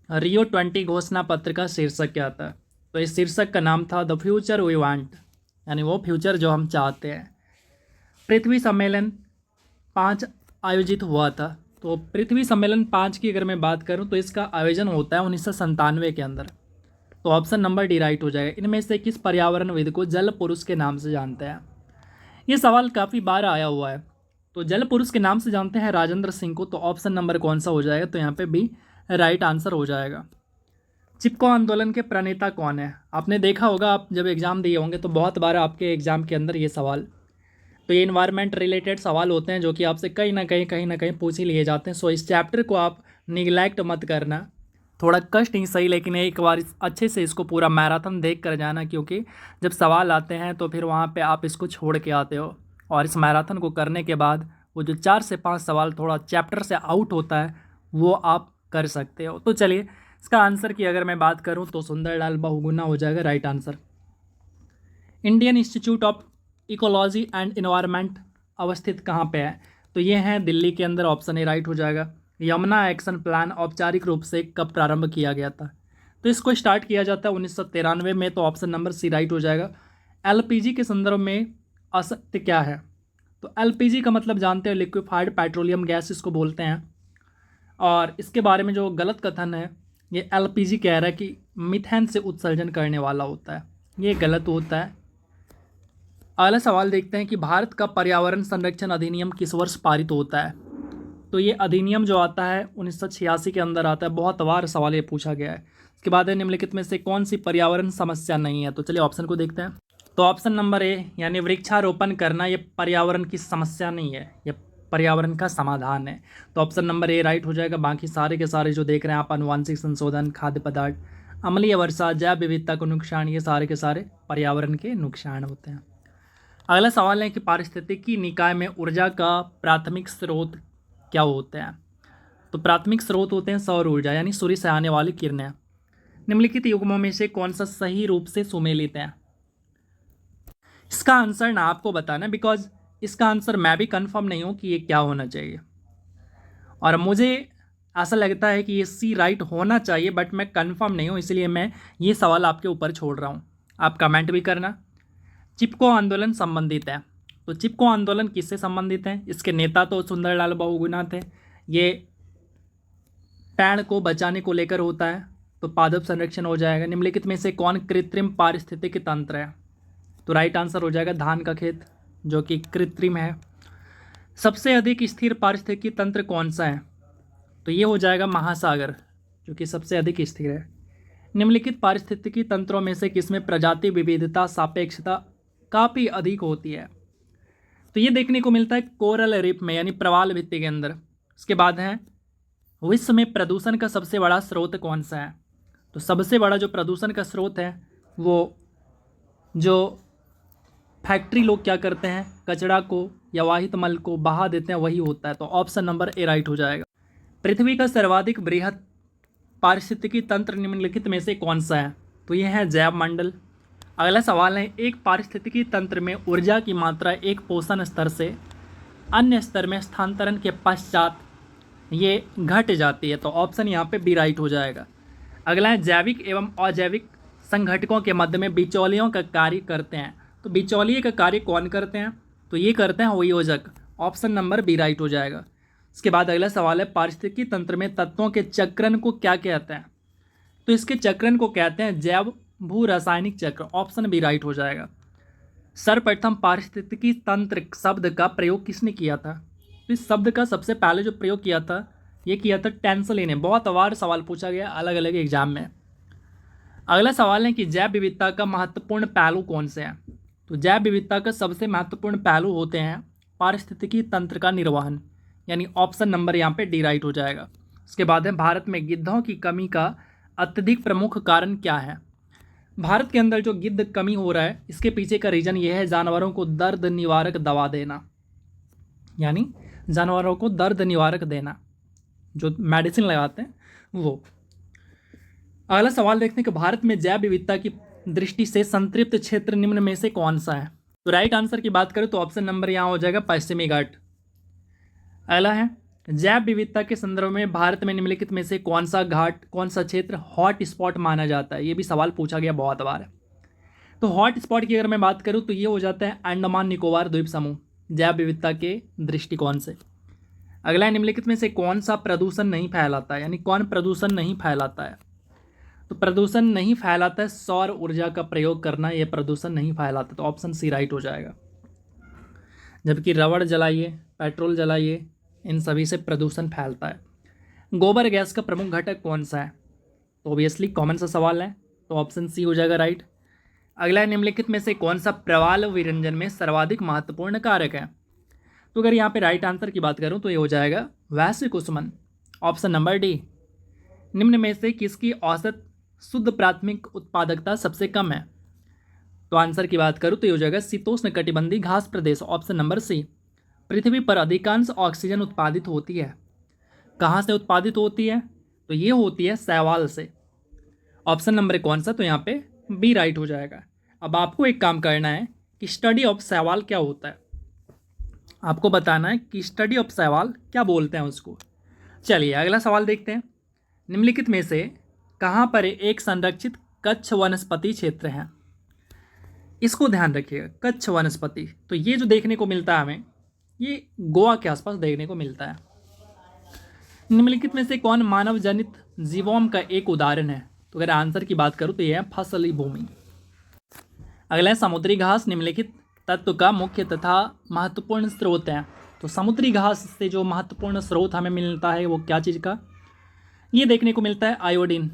Rio 20 घोषणा पत्र का शीर्षक क्या था? तो इस शीर्षक का नाम था द फ्यूचर वी वांट, यानी वो फ्यूचर जो हम चाहते हैं। पृथ्वी सम्मेलन 5 आयोजित हुआ था। तो पृथ्वी सम्मेलन 5 की अगर मैं बात करूं तो इसका आयोजन होता है 1997 के अंदर। तो ऑप्शन नंबर डी राइट हो जाएगा। इनमें से किस पर्यावरणविद को जल पुरुष के नाम से जानते हैं? ये सवाल काफ़ी बार आया हुआ है। तो जल पुरुष के नाम से जानते हैं राजेंद्र सिंह को। तो ऑप्शन नंबर कौन सा हो जाएगा? तो यहाँ पे बी राइट आंसर हो जाएगा। चिपको आंदोलन के प्रणेता कौन है? आपने देखा होगा, आप जब एग्जाम दिए होंगे तो बहुत बार आपके एग्जाम के अंदर ये सवाल, तो ये इन्वायरमेंट रिलेटेड सवाल होते हैं जो कि आपसे कहीं ना कहीं पूछ ही लिए जाते हैं। सो इस चैप्टर को आप निगलेक्ट मत करना। थोड़ा कष्ट ही सही, लेकिन एक बार अच्छे से इसको पूरा मैराथन देख कर जाना, क्योंकि जब सवाल आते हैं तो फिर वहाँ पे आप इसको छोड़ के आते हो। और इस मैराथन को करने के बाद वो जो 4 से 5 सवाल थोड़ा चैप्टर से आउट होता है वो आप कर सकते हो। तो चलिए, इसका आंसर की अगर मैं बात करूँ तो सुंदरलाल बहुगुणा हो जाएगा right answer. Indian institute of ecology and environment अवस्थित कहाँ पे है? तो ये है दिल्ली के अंदर। ऑप्शन ए राइट हो जाएगा। यमुना एक्शन प्लान औपचारिक रूप से कब प्रारंभ किया गया था? तो इसको स्टार्ट किया जाता है 1993 में। तो ऑप्शन नंबर सी राइट हो जाएगा। एलपीजी के संदर्भ में असत्य क्या है? तो एलपीजी का मतलब जानते हैं, लिक्विफाइड पेट्रोलियम गैस इसको बोलते हैं। और इसके बारे में जो गलत कथन है, ये एलपीजी कह रहा है कि मीथेन से उत्सर्जन करने वाला होता है। ये गलत होता है। अगला सवाल देखते हैं कि भारत का पर्यावरण संरक्षण अधिनियम किस वर्ष पारित होता है? तो ये अधिनियम जो आता है 1986 के अंदर आता है। बहुत बार सवाल ये पूछा गया है। इसके बाद है निम्नलिखित में से कौन सी पर्यावरण समस्या नहीं है? तो चलिए ऑप्शन को देखते हैं। तो ऑप्शन नंबर ए यानी वृक्षारोपण करना, ये पर्यावरण की समस्या नहीं है, ये पर्यावरण का समाधान है। तो ऑप्शन नंबर ए राइट हो जाएगा। बाकी सारे के सारे जो देख रहे हैं आप, अनुवांशिक संशोधन, खाद्य पदार्थ, अम्लीय वर्षा, जैव विविधता को नुकसान, ये सारे के सारे पर्यावरण के नुकसान होते हैं। अगला सवाल है कि पारिस्थितिकी निकाय में ऊर्जा का प्राथमिक स्रोत क्या होते हैं? तो प्राथमिक स्रोत होते हैं सौर ऊर्जा, यानी सूर्य से आने वाली किरणें। निम्नलिखित युग्मों में से कौन सा सही रूप से सुमेलित है? इसका आंसर ना आपको बताना, बिकॉज इसका आंसर मैं भी कंफर्म नहीं हूँ कि ये क्या होना चाहिए। और मुझे ऐसा लगता है कि ये सी राइट होना चाहिए, बट मैं कंफर्म नहीं हूँ, इसलिए मैं ये सवाल आपके ऊपर छोड़ रहा हूँ। आप कमेंट भी करना। चिपको आंदोलन संबंधित है। तो चिपको आंदोलन किससे संबंधित है? इसके नेता तो सुंदरलाल बहुगुणा थे। ये पेड़ को बचाने को लेकर होता है। तो पादप संरक्षण हो जाएगा। निम्नलिखित में से कौन कृत्रिम पारिस्थितिकी तंत्र है? तो राइट आंसर हो जाएगा धान का खेत, जो कि कृत्रिम है। सबसे अधिक स्थिर पारिस्थितिकी तंत्र कौन सा है? तो ये हो जाएगा महासागर, जो कि सबसे अधिक स्थिर है। निम्नलिखित पारिस्थितिकी तंत्रों में से किसमें प्रजाति विविधता सापेक्षता काफ़ी अधिक होती है? तो ये देखने को मिलता है कोरल रीफ में, यानी प्रवाल भित्ति के अंदर। इसके बाद है विश्व में प्रदूषण का सबसे बड़ा स्रोत कौन सा है? तो सबसे बड़ा जो प्रदूषण का स्रोत है, वो जो फैक्ट्री लोग क्या करते हैं, कचरा को या वाहित मल को बहा देते हैं, वही होता है। तो ऑप्शन नंबर ए राइट हो जाएगा। पृथ्वी का सर्वाधिक बृहद पारिस्थितिकी तंत्र निम्नलिखित में से कौन सा है? तो यह है जैव मंडल। अगला सवाल है, एक पारिस्थितिकी तंत्र में ऊर्जा की मात्रा एक पोषण स्तर से अन्य स्तर में स्थानांतरण के पश्चात ये घट जाती है। तो ऑप्शन यहाँ पे बी राइट हो जाएगा। अगला है, जैविक एवं अजैविक संघटकों के मध्य में बिचौलियों का कार्य करते हैं। तो बिचौलिए का कार्य कौन करते हैं? तो ये करते हैं संयोजक। ऑप्शन नंबर बी राइट हो जाएगा। इसके बाद अगला सवाल है, पारिस्थितिकी तंत्र में तत्वों के चक्रण को क्या कहते हैं? तो इसके चक्रण को कहते हैं जैव भू रासायनिक चक्र। ऑप्शन बी राइट हो जाएगा। सर्वप्रथम पारिस्थितिकी तंत्र शब्द का प्रयोग किसने किया था? तो इस शब्द का सबसे पहले जो प्रयोग किया था, ये किया था टेंसले ने। बहुत बार सवाल पूछा गया अलग अलग एग्जाम में। अगला सवाल है कि जैव विविधता का महत्वपूर्ण पहलू कौन से हैं? तो जैव विविधता का सबसे महत्वपूर्ण पहलू होते हैं पारिस्थितिकी तंत्र का निर्वहन, यानी ऑप्शन नंबर यहाँ पे डी राइट हो जाएगा। इसके बाद है, भारत में गिद्धों की कमी का अत्यधिक प्रमुख कारण क्या है? भारत के अंदर जो गिद्ध कमी हो रहा है, इसके पीछे का रीजन ये है जानवरों को दर्द निवारक दवा देना, यानी जानवरों को दर्द निवारक देना, जो मेडिसिन लगाते हैं वो। अगला सवाल देखते हैं कि भारत में जैव विविधता की दृष्टि से संतृप्त क्षेत्र निम्न में से कौन सा है? तो राइट आंसर की बात करें तो ऑप्शन नंबर यहाँ हो जाएगा पश्चिमी घाट। अगला है, जैव विविधता के संदर्भ में भारत में निम्नलिखित में से कौन सा घाट, कौन सा क्षेत्र हॉट स्पॉट माना जाता है? ये भी सवाल पूछा गया बहुत बार। तो हॉट स्पॉट की अगर मैं बात करूं तो ये हो जाता है अंडमान निकोबार द्वीप समूह, जैव विविधता के दृष्टिकोण से। अगला है, निम्नलिखित में से कौन सा प्रदूषण नहीं फैलाता है, यानी कौन प्रदूषण नहीं फैलाता है? तो प्रदूषण नहीं फैलाता है सौर ऊर्जा का प्रयोग करना, यह प्रदूषण नहीं फैलाता, तो ऑप्शन सी राइट हो जाएगा। जबकि रबड़ जलाइए, पेट्रोल जलाइए, इन सभी से प्रदूषण फैलता है। गोबर गैस का प्रमुख घटक कौन सा है? तो ऑब्वियसली कॉमन सा सवाल है, तो ऑप्शन सी हो जाएगा राइट। अगला है, निम्नलिखित में से कौन सा प्रवाल विरंजन में सर्वाधिक महत्वपूर्ण कारक है? तो अगर यहाँ पे राइट आंसर की बात करूँ तो ये हो जाएगा वैश्विक ऊष्मन, ऑप्शन नंबर डी। निम्न में से किसकी औसत शुद्ध प्राथमिक उत्पादकता सबसे कम है? तो आंसर की बात करूँ तो ये हो जाएगा शीतोष्ण कटिबंधीय घास प्रदेश, ऑप्शन नंबर सी। पृथ्वी पर अधिकांश ऑक्सीजन उत्पादित होती है, कहाँ से उत्पादित होती है? तो ये होती है शैवाल से। ऑप्शन नंबर कौन सा? तो यहाँ पे बी राइट हो जाएगा। अब आपको एक काम करना है कि स्टडी ऑफ शैवाल क्या होता है, आपको बताना है कि स्टडी ऑफ शैवाल क्या बोलते हैं उसको। चलिए अगला सवाल देखते हैं। निम्नलिखित में से कहाँ पर एक संरक्षित कच्छ वनस्पति क्षेत्र है? इसको ध्यान रखिएगा, कच्छ वनस्पति। तो ये जो देखने को मिलता है हमें, ये गोवा के आसपास देखने को मिलता है। निम्नलिखित में से कौन मानव जनित जीवोम का एक उदाहरण है? तो अगर आंसर की बात करूँ तो यह है फसली भूमि। अगला है, समुद्री घास निम्नलिखित तत्व का मुख्य तथा महत्वपूर्ण स्रोत है। तो समुद्री घास से जो महत्वपूर्ण स्रोत हमें मिलता है वो क्या चीज़ का? ये देखने को मिलता है आयोडीन।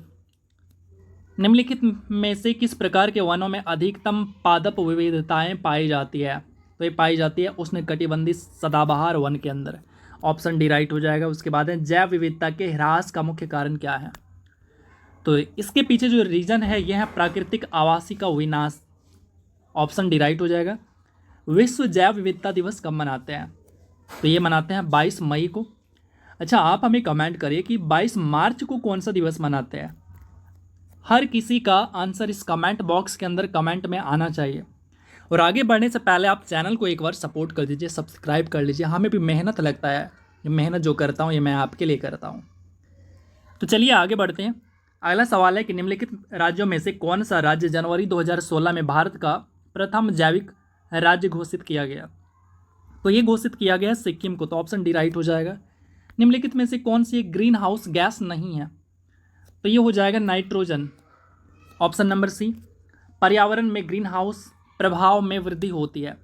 निम्नलिखित में से किस प्रकार के वनों में अधिकतम पादप विविधताएं पाई जाती है? तो ये पाई जाती है उष्णकटिबंधीय सदाबहार वन के अंदर, ऑप्शन डी राइट हो जाएगा। उसके बाद है, जैव विविधता के ह्रास का मुख्य कारण क्या है? तो इसके पीछे जो रीजन है यह है प्राकृतिक आवासी का विनाश, ऑप्शन डी राइट हो जाएगा। विश्व जैव विविधता दिवस कब मनाते हैं? तो ये मनाते हैं 22 मई को। अच्छा, आप हमें कमेंट करिए कि 22 मार्च को कौन सा दिवस मनाते हैं। हर किसी का आंसर इस कमेंट बॉक्स के अंदर कमेंट में आना चाहिए। और आगे बढ़ने से पहले आप चैनल को एक बार सपोर्ट कर दीजिए, सब्सक्राइब कर लीजिए। हमें भी मेहनत लगता है, ये मेहनत जो करता हूँ ये मैं आपके लिए करता हूँ। तो चलिए आगे बढ़ते हैं। अगला सवाल है कि निम्नलिखित राज्यों में से कौन सा राज्य जनवरी 2016 में भारत का प्रथम जैविक राज्य घोषित किया गया? तो ये घोषित किया गया सिक्किम को, तो ऑप्शन डी राइट हो जाएगा। निम्नलिखित में से कौन सी एक ग्रीन हाउस गैस नहीं है? तो ये हो जाएगा नाइट्रोजन, ऑप्शन नंबर सी। पर्यावरण में ग्रीन हाउस प्रभाव में वृद्धि होती है।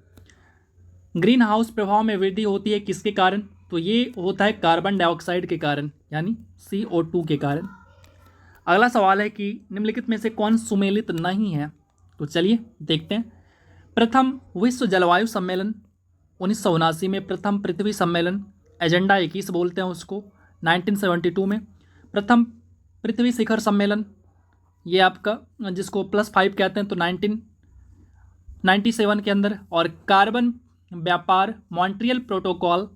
ग्रीन हाउस प्रभाव में वृद्धि होती है किसके कारण? तो ये होता है कार्बन डाइऑक्साइड के कारण, यानी CO2 के कारण। अगला सवाल है कि निम्नलिखित में से कौन सुमेलित नहीं है? तो चलिए देखते हैं। प्रथम विश्व जलवायु सम्मेलन 1979 में, प्रथम पृथ्वी सम्मेलन एजेंडा 21 बोलते हैं उसको 1972 में, प्रथम पृथ्वी शिखर सम्मेलन ये आपका जिसको +5 कहते हैं तो 1997 के अंदर, और कार्बन व्यापार मॉन्ट्रियल प्रोटोकॉल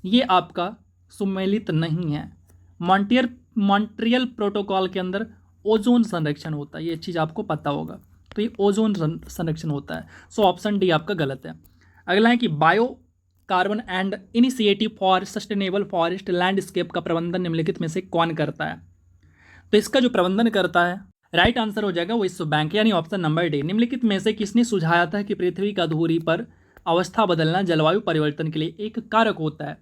ये आपका सुमेलित नहीं है। मॉन्ट्रियल प्रोटोकॉल के अंदर ओजोन संरक्षण होता है, ये चीज़ आपको पता होगा। तो ये ओजोन संरक्षण होता है, सो ऑप्शन डी आपका गलत है। अगला है कि bio carbon and initiative for sustainable forest landscape का प्रबंधन निम्नलिखित में से कौन करता है? तो इसका जो प्रबंधन करता है राइट आंसर हो जाएगा विश्व बैंक, यानी ऑप्शन नंबर डी। निम्नलिखित में से किसने सुझाया था कि पृथ्वी का धुरी पर अवस्था बदलना जलवायु परिवर्तन के लिए एक कारक होता है?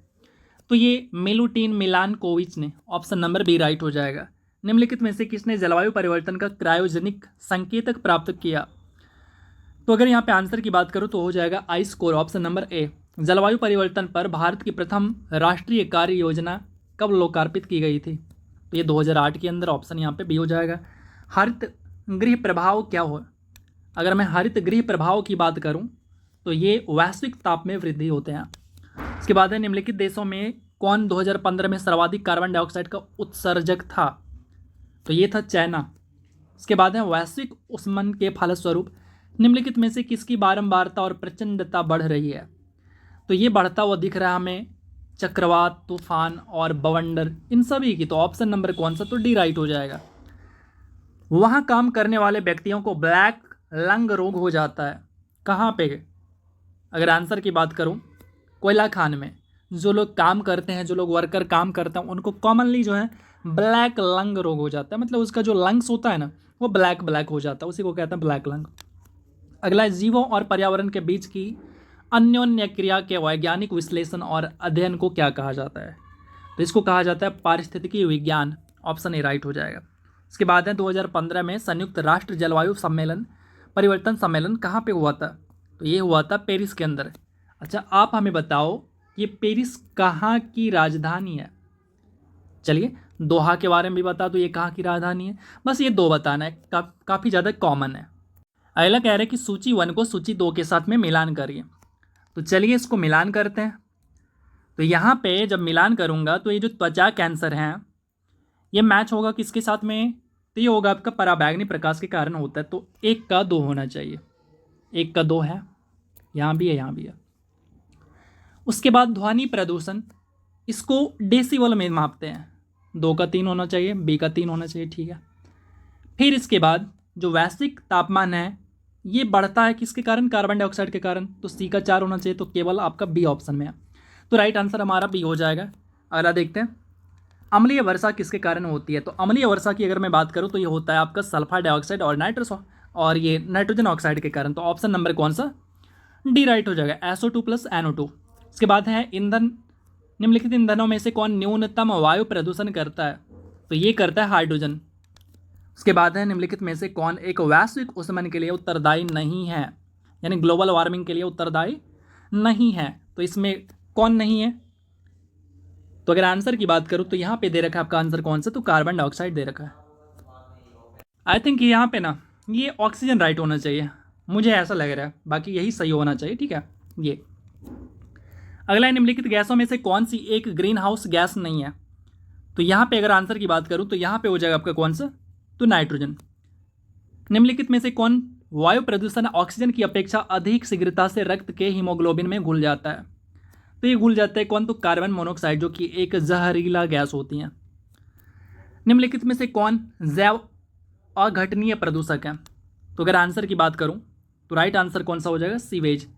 तो ये मिलुटिन मिलानकोविच ने, ऑप्शन नंबर बी राइट हो जाएगा। निम्नलिखित में से किसने जलवायु परिवर्तन का क्रायोजेनिक संकेतक प्राप्त किया? तो अगर यहाँ पे आंसर की बात करूँ तो हो जाएगा ice core, option number A. जलवायु परिवर्तन पर भारत की प्रथम राष्ट्रीय कार्य योजना कब लोकार्पित की गई थी? तो ये 2008 के अंदर, ऑप्शन यहाँ पे बी हो जाएगा। हरित गृह प्रभाव क्या हो? अगर मैं हरित गृह प्रभाव की बात करूँ तो ये वैश्विक ताप में वृद्धि होते हैं। इसके बाद है, निम्नलिखित देशों में कौन 2015 में सर्वाधिक कार्बन डाइऑक्साइड का उत्सर्जक था? तो ये था चाइना। इसके बाद है, वैश्विक ऊष्मन के फलस्वरूप निम्नलिखित में से किसकी बारंबारता और प्रचंडता बढ़ रही है? तो ये बढ़ता हुआ दिख रहा है हमें चक्रवात, तूफान और बवंडर, इन सभी की। तो ऑप्शन नंबर कौन सा? तो डी राइट हो जाएगा। वहाँ काम करने वाले व्यक्तियों को ब्लैक लंग रोग हो जाता है, कहाँ पे? अगर आंसर की बात करूँ, कोयला खान में जो लोग काम करते हैं, जो लोग वर्कर काम करते हैं, उनको कॉमनली जो है ब्लैक लंग रोग हो जाता है। मतलब उसका जो लंग्स होता है ना वो ब्लैक ब्लैक हो जाता है, उसी को कहते हैं ब्लैक लंग। अगला है जीवों और पर्यावरण के बीच की अन्योन्य क्रिया के वैज्ञानिक विश्लेषण और अध्ययन को क्या कहा जाता है? तो इसको कहा जाता है पारिस्थितिकी विज्ञान। ऑप्शन ए राइट हो जाएगा। इसके बाद है 2015 में संयुक्त राष्ट्र जलवायु सम्मेलन परिवर्तन सम्मेलन कहाँ पे हुआ था? तो ये हुआ था पेरिस के अंदर। अच्छा, आप हमें बताओ ये पेरिस कहाँ की राजधानी है? चलिए दोहा के बारे में भी बता दो, ये कहाँ की राजधानी है। बस ये दो बताना है, काफ़ी ज़्यादा कॉमन है। अगला कह रहे हैं कि सूची 1 को सूची 2 के साथ में मिलान करिए। तो चलिए इसको मिलान करते हैं। तो यहाँ पे जब मिलान करूँगा तो ये जो त्वचा कैंसर है ये मैच होगा किसके साथ में? तो ये होगा आपका पराबैंगनी प्रकाश के कारण होता है। तो 1 का 2 होना चाहिए। 1 का 2 है, यहाँ भी है, यहाँ भी है। उसके बाद ध्वनि प्रदूषण, इसको डेसिबल में मापते हैं। 2 का 3 होना चाहिए, बी का 3 होना चाहिए, ठीक है। फिर इसके बाद जो वैश्विक तापमान है ये बढ़ता है किसके कारण? कार्बन डाइऑक्साइड के कारण। तो सी का 4 होना चाहिए। तो केवल आपका बी ऑप्शन में है। तो राइट आंसर हमारा बी हो जाएगा। अगला देखते हैं, अम्लीय वर्षा किसके कारण होती है? तो अम्लीय वर्षा की अगर मैं बात करूं तो ये होता है आपका सल्फर डाइऑक्साइड और ये नाइट्रोजन ऑक्साइड के कारण। तो ऑप्शन नंबर कौन सा? डी राइट हो जाएगा, SO2 प्लस NO2। इसके बाद है ईंधन, निम्नलिखित ईंधनों में से कौन न्यूनतम वायु प्रदूषण करता है? तो ये करता है हाइड्रोजन। उसके बाद है निम्नलिखित में से कौन एक वैश्विक ऊष्मन के लिए उत्तरदायी नहीं है, यानी ग्लोबल वार्मिंग के लिए उत्तरदायी नहीं है? तो इसमें कौन नहीं है? तो अगर आंसर की बात करूं तो यहाँ पे दे रखा है आपका आंसर कौन सा? तो कार्बन डाइऑक्साइड दे रखा है। आई थिंक यहाँ पे ना ये ऑक्सीजन राइट होना चाहिए, मुझे ऐसा लग रहा है, बाकी यही सही होना चाहिए, ठीक है। ये अगला है, निम्नलिखित गैसों में से कौन सी एक ग्रीन हाउस गैस नहीं है? तो यहाँ पे अगर आंसर की बात करूँ तो यहाँ पे हो जाएगा आपका कौन सा? तो नाइट्रोजन। निम्नलिखित में से कौन वायु प्रदूषण ऑक्सीजन की अपेक्षा अधिक शीघ्रता से रक्त के हीमोग्लोबिन में घुल जाता है? तो ये घुल जाता है कौन? तो कार्बन मोनोऑक्साइड, जो कि एक जहरीला गैस होती है। निम्नलिखित में से कौन जैव अघटनीय प्रदूषक है? तो अगर आंसर की बात करूं तो राइट आंसर कौन सा हो जाएगा? सीवेज।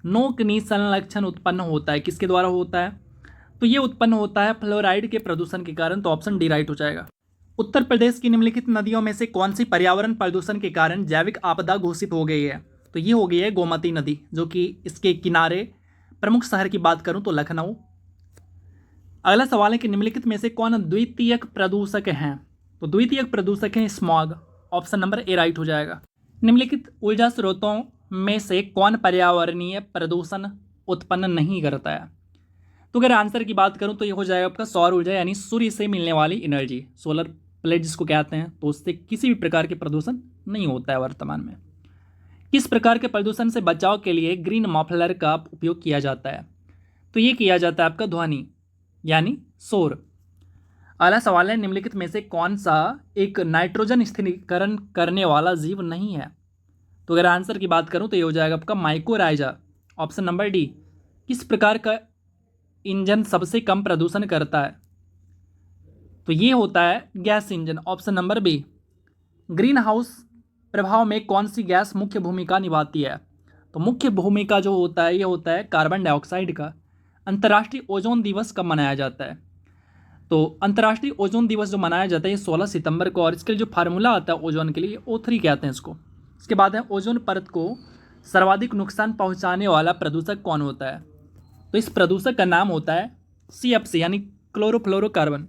नोक नी संलक्षण उत्पन्न होता है किसके द्वारा होता है? तो ये उत्पन्न होता है फ्लोराइड के प्रदूषण के कारण। तो ऑप्शन डी राइट हो जाएगा। उत्तर प्रदेश की निम्नलिखित नदियों में से कौन सी पर्यावरण प्रदूषण के कारण जैविक आपदा घोषित हो गई है? तो ये हो गई है गोमती नदी, जो कि इसके किनारे प्रमुख शहर की बात करूं तो लखनऊ। अगला सवाल है कि निम्नलिखित में से कौन द्वितीयक प्रदूषक हैं? तो द्वितीयक प्रदूषक हैं smog. Option number A right हो जाएगा। निम्नलिखित ऊर्जा स्रोतों में से कौन पर्यावरणीय प्रदूषण उत्पन्न नहीं करता है? तो अगर आंसर की बात करूं तो ये हो जाएगा आपका सौर ऊर्जा, यानी सूर्य से मिलने वाली एनर्जी, सोलर प्लेट जिसको कहते हैं। तो उससे किसी भी प्रकार के प्रदूषण नहीं होता है वर्तमान में। किस प्रकार के प्रदूषण से बचाव के लिए ग्रीन मफलर का उपयोग किया जाता है? तो ये किया जाता है आपका ध्वनि यानी शोर। अगला सवाल है, निम्नलिखित में से कौन सा एक नाइट्रोजन स्थिरीकरण करने वाला जीव नहीं है? तो अगर आंसर की बात करूं तो ये हो जाएगा आपका माइकोराइजा। Option number D. किस प्रकार का इंजन सबसे कम प्रदूषण करता है? तो ये होता है gas engine. Option number B. Greenhouse प्रभाव में कौन सी गैस मुख्य भूमिका निभाती है? तो मुख्य भूमिका जो होता है ये होता है कार्बन डाइऑक्साइड का। अंतर्राष्ट्रीय ओजोन दिवस कब मनाया जाता है? तो अंतर्राष्ट्रीय ओजोन दिवस जो मनाया जाता है ये 16 सितंबर को, और इसके लिए जो फार्मूला आता है ओजोन के लिए O3 कहते हैं इसको। इसके बाद है, ओजोन परत को सर्वाधिक नुकसान पहुंचाने वाला प्रदूषक कौन होता है? तो इस प्रदूषक का नाम होता है CFC यानी क्लोरोफ्लोरोकार्बन।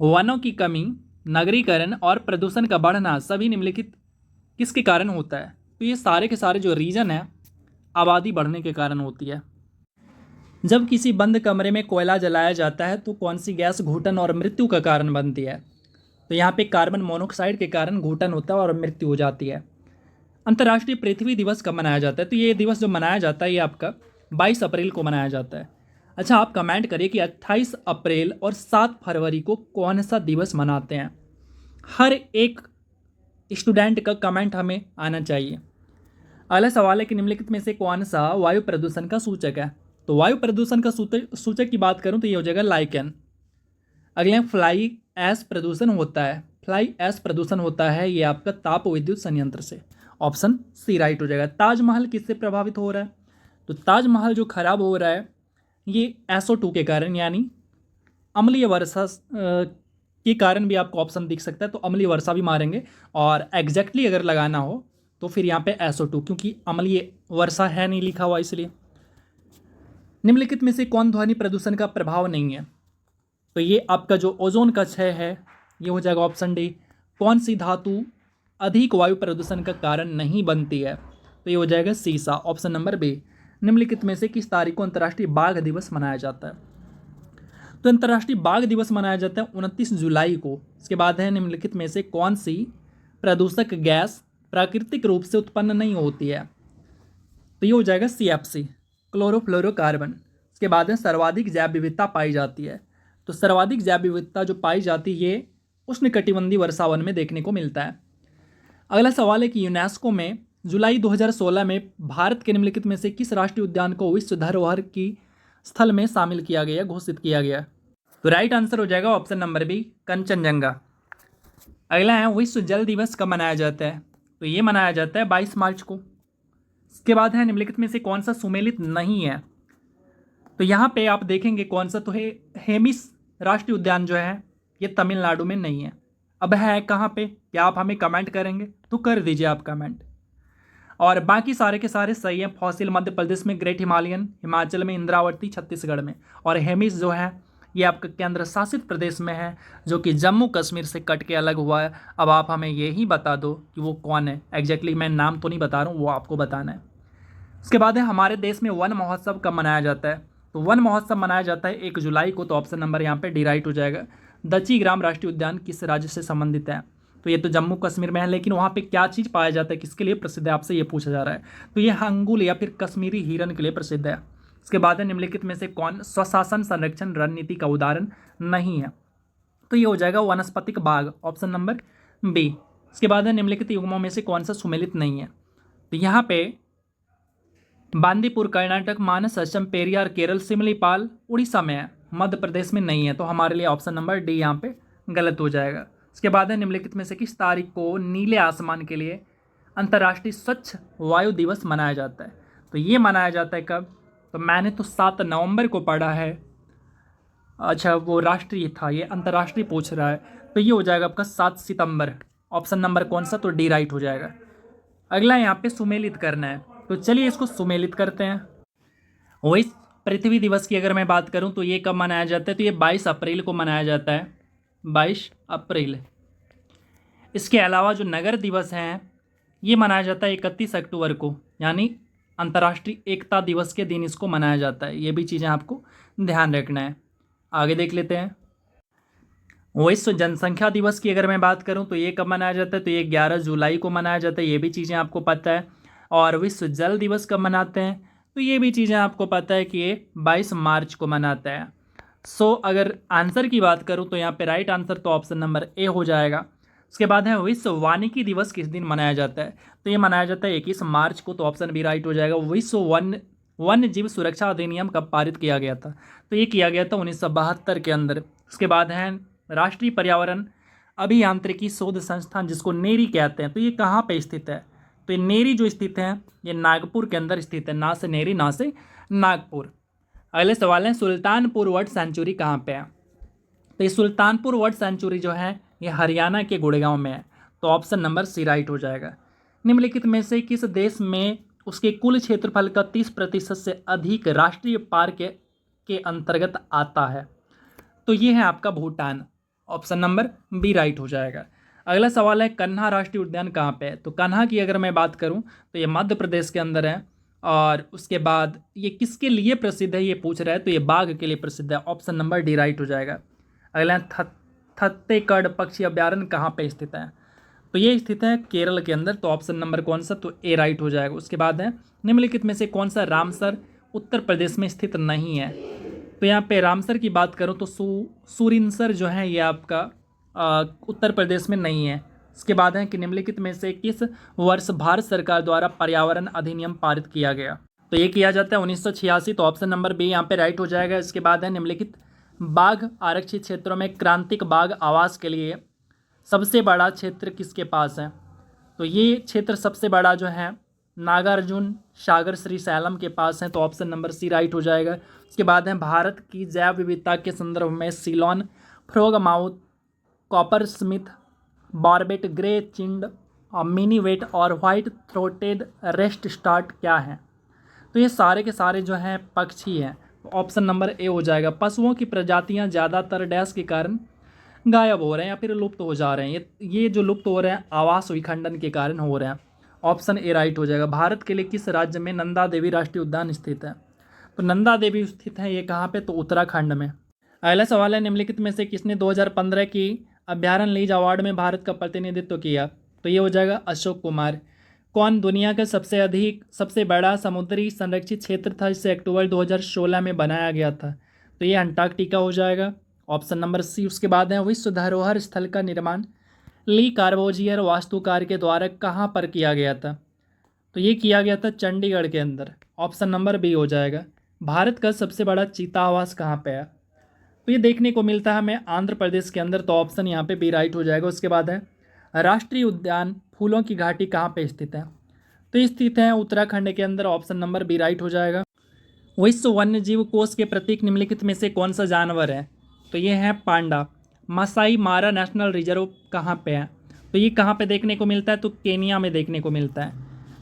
वनों की कमी, नगरीकरण और प्रदूषण का बढ़ना सभी निम्नलिखित किसके कारण होता है? तो ये सारे के सारे जो रीजन है आबादी बढ़ने के कारण होती है। जब किसी बंद कमरे में कोयला जलाया जाता है तो कौन सी गैस घुटन और मृत्यु का कारण बनती है? तो यहाँ पे कार्बन मोनोऑक्साइड के कारण घुटन होता है और मृत्यु हो जाती है। अंतर्राष्ट्रीय पृथ्वी दिवस कब मनाया जाता है? तो ये दिवस जो मनाया जाता है ये आपका 22 अप्रैल को मनाया जाता है। अच्छा, आप कमेंट करिए कि 28 अप्रैल और 7 फरवरी को कौन सा दिवस मनाते हैं? हर एक स्टूडेंट का कमेंट हमें आना चाहिए। अगला सवाल है कि निम्नलिखित में से कौन सा वायु प्रदूषण का सूचक है? तो वायु प्रदूषण का सूचक की बात करूं तो ये हो जाएगा लाइकेन। अगले फ्लाई ऐश प्रदूषण होता है। फ्लाई ऐश प्रदूषण होता है ये आपका ताप विद्युत संयंत्र से। ऑप्शन सी राइट हो जाएगा। ताजमहल किससे प्रभावित हो रहा है? तो ताजमहल जो खराब हो रहा है ये SO2 के कारण यानी अम्लीय वर्षा के कारण भी आपको ऑप्शन दिख सकता है, तो अम्लीय वर्षा भी मारेंगे। और एग्जैक्टली अगर लगाना हो तो फिर यहाँ पे SO2, क्योंकि अम्लीय वर्षा है नहीं लिखा हुआ इसलिए। निम्नलिखित में से कौन ध्वनि प्रदूषण का प्रभाव नहीं है? तो ये आपका जो ओजोन का क्षय है ये हो जाएगा ऑप्शन डी। कौन सी धातु अधिक वायु प्रदूषण का कारण नहीं बनती है? तो ये हो जाएगा सीसा, ऑप्शन नंबर बी। निम्नलिखित में से किस तारीख को अंतर्राष्ट्रीय बाघ दिवस मनाया जाता है? तो अंतर्राष्ट्रीय बाघ दिवस मनाया जाता है 29 जुलाई को। इसके बाद है निम्नलिखित में से कौन सी प्रदूषक गैस प्राकृतिक रूप से उत्पन्न नहीं होती है? तो ये हो जाएगा CFC, क्लोरोफ्लोरोकार्बन। इसके बाद है सर्वाधिक जैव विविधता पाई जाती है। तो सर्वाधिक जैव विविधता जो पाई जाती है ये उष्णकटिबंधीय वर्षावन में देखने को मिलता है। अगला सवाल है कि यूनेस्को में जुलाई 2016 में भारत के निम्नलिखित में से किस राष्ट्रीय उद्यान को विश्व धरोहर की स्थल में शामिल किया गया, घोषित किया गया? तो राइट आंसर हो जाएगा ऑप्शन नंबर बी, कंचनजंगा। अगला है विश्व जल दिवस कब मनाया जाता है? तो ये मनाया जाता है 22 मार्च को। इसके बाद है निम्नलिखित में से कौन सा सुमेलित नहीं है? तो यहाँ पे आप देखेंगे कौन सा, तो है हेमिस राष्ट्रीय उद्यान जो है ये तमिलनाडु में नहीं है। अब है कहाँ पे, क्या आप हमें कमेंट करेंगे? तो कर दीजिए आप कमेंट। और बाकी सारे के सारे सही हैं। फॉसिल मध्य प्रदेश में, ग्रेट हिमालयन हिमाचल में, इंद्रावती छत्तीसगढ़ में, और हेमिस जो है ये आपका केंद्र शासित प्रदेश में है जो कि जम्मू कश्मीर से कट के अलग हुआ है। अब आप हमें यही बता दो कि वो कौन है एग्जैक्टली। मैं नाम तो नहीं बता रहा हूँ, वो आपको बताना है। उसके बाद है हमारे देश में वन महोत्सव कब मनाया जाता है? तो वन महोत्सव मनाया जाता है 1 जुलाई को। तो ऑप्शन नंबर यहाँ पे डी राइट हो जाएगा। दची ग्राम राष्ट्रीय उद्यान किस राज्य से संबंधित है? तो ये तो जम्मू कश्मीर में है, लेकिन वहाँ पे क्या चीज़ पाया जाता है, किसके लिए प्रसिद्ध है, आपसे ये पूछा जा रहा है। तो ये हंगुल या फिर कश्मीरी हिरन के लिए प्रसिद्ध है। इसके बाद है निम्नलिखित में से कौन स्वशासन संरक्षण रणनीति का उदाहरण नहीं है? तो ये हो जाएगा वनस्पतिक बाग, ऑप्शन नंबर बी। इसके बाद है निम्नलिखित युग्मों में से कौन सा सुमेलित नहीं है? तो यहाँ पे बांदीपुर कर्नाटक, मानस असम, पेरियार केरल, सिमलीपाल उड़ीसा में है, मध्य प्रदेश में नहीं है। तो हमारे लिए ऑप्शन नंबर डी यहाँ पे गलत हो जाएगा। इसके बाद है निम्नलिखित में से किस तारीख को नीले आसमान के लिए अंतर्राष्ट्रीय स्वच्छ वायु दिवस मनाया जाता है? तो ये मनाया जाता है कब? तो मैंने तो 7 नवंबर को पढ़ा है। अच्छा वो राष्ट्रीय था, ये अंतर्राष्ट्रीय पूछ रहा है। तो ये हो जाएगा आपका 7 सितंबर, ऑप्शन नंबर कौन सा? तो डी राइट हो जाएगा। अगला यहाँ पे सुमेलित करना है, तो चलिए इसको सुमेलित करते हैं। वही पृथ्वी दिवस की अगर मैं बात करूँ तो ये कब मनाया जाता है? तो ये 22 अप्रैल को मनाया जाता है, 22 अप्रैल। इसके अलावा जो नगर दिवस हैं ये मनाया जाता है 31 अक्टूबर को, यानी अंतर्राष्ट्रीय एकता दिवस के दिन इसको मनाया जाता है। ये भी चीज़ें आपको ध्यान रखना है। आगे देख लेते हैं। विश्व जनसंख्या दिवस की अगर मैं बात करूं तो ये कब मनाया जाता है? तो ये 11 जुलाई को मनाया जाता है, ये भी चीज़ें आपको पता है। और विश्व जल दिवस कब मनाते हैं? तो ये भी चीज़ें आपको पता है कि ये 22 मार्च को मनाता है। सो अगर आंसर की बात करूं तो यहाँ पे राइट आंसर तो ऑप्शन नंबर ए हो जाएगा। उसके बाद है विश्व वानिकी दिवस किस दिन मनाया जाता है? तो ये मनाया जाता है 21 मार्च को। तो ऑप्शन बी राइट हो जाएगा। विश्व वन्य जीव सुरक्षा अधिनियम कब पारित किया गया था? तो ये किया गया था 1972 के अंदर। उसके बाद है राष्ट्रीय पर्यावरण अभियांत्रिकी शोध संस्थान, जिसको नेरी कहते हैं, तो ये कहाँ पे स्थित है? तो ये नेरी जो स्थित है ये नागपुर के अंदर स्थित है, ना से नेरी ना से नागपुर। अगले सवाल है सुल्तानपुर वर्ड सेंचुरी कहाँ पे है? तो ये सुल्तानपुर वर्ड सेंचुरी जो है ये हरियाणा के गुड़गांव में है। तो ऑप्शन नंबर सी राइट हो जाएगा। निम्नलिखित में से किस देश में उसके कुल क्षेत्रफल का 30% से अधिक राष्ट्रीय पार्क के अंतर्गत आता है? तो ये है आपका Bhutan, option number B right हो जाएगा। अगला सवाल है कन्हा राष्ट्रीय उद्यान कहाँ पे है? तो कन्हा की अगर मैं बात करूँ तो ये मध्य प्रदेश के अंदर है। और उसके बाद ये किसके लिए प्रसिद्ध है ये पूछ रहा है, तो ये बाघ के लिए प्रसिद्ध है, ऑप्शन नंबर डी राइट हो जाएगा। अगला है थत्तेकड़ पक्षी अभ्यारण्य कहाँ पे स्थित है? तो ये स्थित है केरल के अंदर। तो ऑप्शन नंबर कौन सा? तो ए राइट हो जाएगा। उसके बाद है निम्नलिखित में से कौन सा रामसर उत्तर प्रदेश में स्थित नहीं है? तो यहाँ पे रामसर की बात करूँ तो सूरिनसर जो है ये आपका उत्तर प्रदेश में नहीं है। इसके बाद है कि निम्नलिखित में से किस वर्ष भारत सरकार द्वारा पर्यावरण अधिनियम पारित किया गया? तो ये किया जाता है 1986। तो ऑप्शन नंबर बी यहाँ पे राइट हो जाएगा। इसके बाद है निम्नलिखित बाघ आरक्षित क्षेत्रों में क्रांतिक बाघ आवास के लिए सबसे बड़ा क्षेत्र किसके पास है? तो ये क्षेत्र सबसे बड़ा जो है नागार्जुन सागर श्रीशैलम के पास है, तो ऑप्शन नंबर सी राइट हो जाएगा। उसके बाद है भारत की जैव विविधता के संदर्भ में Ceylon, frogmouth, coppersmith, barbet, grey chinned, minivet और व्हाइट थ्रोटेड रेस्ट स्टार्ट क्या है? तो ये सारे के सारे जो हैं पक्षी हैं। ऑप्शन नंबर ए हो जाएगा। पशुओं की प्रजातियां ज़्यादातर डैश के कारण गायब हो रहे हैं या फिर लुप्त हो जा रहे हैं। ये जो लुप्त हो रहे हैं आवास विखंडन के कारण हो रहे हैं। ऑप्शन ए राइट हो जाएगा। भारत के लिए किस राज्य में नंदा देवी राष्ट्रीय उद्यान स्थित है? तो नंदा देवी स्थित है ये कहाँ पे? तो उत्तराखंड में। अगला सवाल है, निम्नलिखित में से किसने 2015 की अभ्यारण्य लीज अवार्ड में भारत का प्रतिनिधित्व किया? तो ये हो जाएगा अशोक कुमार। कौन दुनिया का सबसे बड़ा समुद्री संरक्षित क्षेत्र था जिसे अक्टूबर 2016 में बनाया गया था? तो ये अंटार्कटिका हो जाएगा। Option number C. उसके बाद है विश्व धरोहर स्थल का निर्माण ली कार्बोजियर वास्तुकार के द्वारा कहाँ पर किया गया था? तो ये किया गया था चंडीगढ़ के अंदर। ऑप्शन नंबर बी हो जाएगा। भारत का सबसे बड़ा चीता आवास कहाँ पे है? तो ये देखने को मिलता है हमें आंध्र प्रदेश के अंदर, तो ऑप्शन यहाँ पे बी राइट हो जाएगा। उसके बाद है राष्ट्रीय उद्यान फूलों की घाटी कहाँ पे स्थित है? तो ये स्थित है उत्तराखंड के अंदर। ऑप्शन नंबर बी राइट हो जाएगा। विश्व वन्य जीव कोष के प्रतीक निम्नलिखित में से कौन सा जानवर है? तो ये है पांडा। मसाई मारा नेशनल रिजर्व कहाँ पे है? तो ये कहाँ पे देखने को मिलता है? तो केनिया में देखने को मिलता है।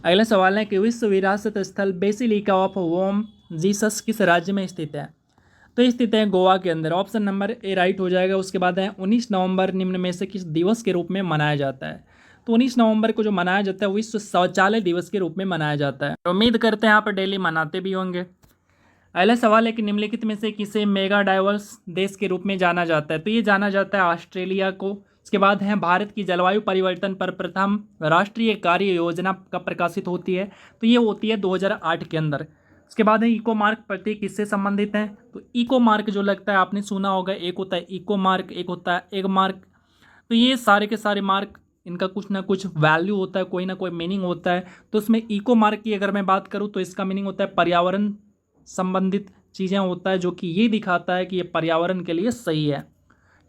अगला सवाल है कि विश्व विरासत स्थल बेसिलिका ऑफ बोम जीसस किस राज्य में स्थित है? तो ये स्थित है गोवा के अंदर। ऑप्शन नंबर ए राइट हो जाएगा। उसके बाद है 19 नवंबर निम्न में से किस दिवस के रूप में मनाया जाता है? तो 19 नवंबर को जो मनाया जाता है विश्व शौचालय दिवस के रूप में मनाया जाता है। उम्मीद करते हैं यहाँ पर डेली मनाते भी होंगे। अगला सवाल है कि निम्नलिखित में से किसे मेगा डाइवर्स देश के रूप में जाना जाता है? तो ये जाना जाता है ऑस्ट्रेलिया को। इसके बाद है भारत की जलवायु परिवर्तन पर प्रथम राष्ट्रीय कार्य योजना कब प्रकाशित होती है? तो ये होती है 2008 के अंदर। उसके बाद है इको मार्क प्रतीक किससे संबंधित है? तो इको मार्क जो लगता है आपने सुना होगा, एक होता है इको मार्क, एक होता है एग मार्क। तो ये सारे के सारे मार्क इनका कुछ ना कुछ वैल्यू होता है, कोई ना कोई मीनिंग होता है। तो उसमें इको मार्क की अगर मैं बात करूँ तो इसका मीनिंग होता है पर्यावरण संबंधित चीज़ें होता है, जो कि ये दिखाता है कि ये पर्यावरण के लिए सही है,